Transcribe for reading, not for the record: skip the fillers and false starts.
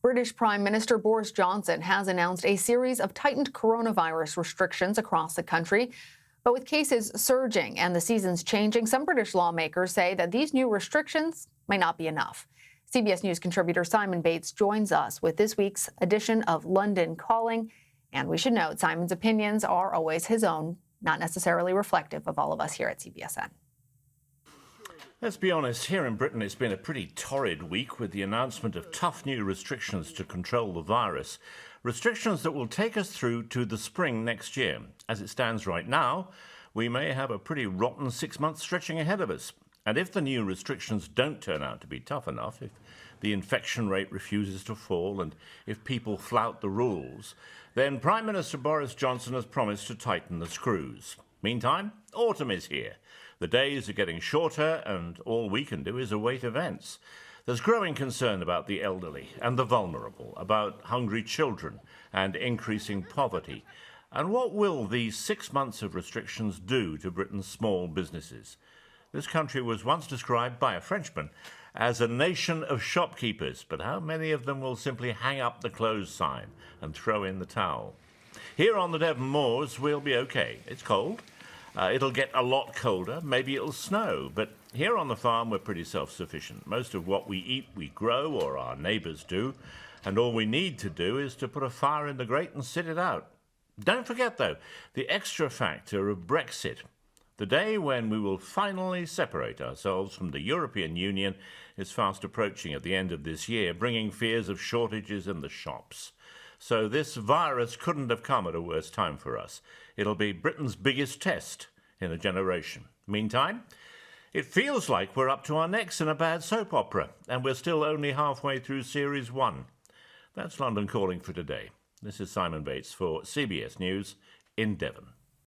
British Prime Minister Boris Johnson has announced a series of tightened coronavirus restrictions across the country. But with cases surging and the seasons changing, some British lawmakers say that these new restrictions may not be enough. CBS News contributor Simon Bates joins us with this week's edition of London Calling. And we should note Simon's opinions are always his own, not necessarily reflective of all of us here at CBSN. Let's be honest, here in Britain it's been a pretty torrid week with the announcement of tough new restrictions to control the virus. Restrictions that will take us through to the spring next year. As it stands right now, we may have a pretty rotten 6 months stretching ahead of us. And if the new restrictions don't turn out to be tough enough, if the infection rate refuses to fall and if people flout the rules, then Prime Minister Boris Johnson has promised to tighten the screws. Meantime, autumn is here. The days are getting shorter and all we can do is await events. There's growing concern about the elderly and the vulnerable, about hungry children and increasing poverty. And what will these 6 months of restrictions do to Britain's small businesses? This country was once described by a Frenchman as a nation of shopkeepers, but how many of them will simply hang up the close sign and throw in the towel? Here on the Devon Moors, we'll be okay. It's cold. It'll get a lot colder. Maybe it'll snow. But here on the farm, we're pretty self-sufficient. Most of what we eat, we grow, or our neighbours do. And all we need to do is to put a fire in the grate and sit it out. Don't forget, though, the extra factor of Brexit. The day when we will finally separate ourselves from the European Union is fast approaching at the end of this year, bringing fears of shortages in the shops. So this virus couldn't have come at a worse time for us. It'll be Britain's biggest test in a generation. Meantime, it feels like we're up to our necks in a bad soap opera, and we're still only halfway through Series 1. That's London Calling for today. This is Simon Bates for CBS News in Devon.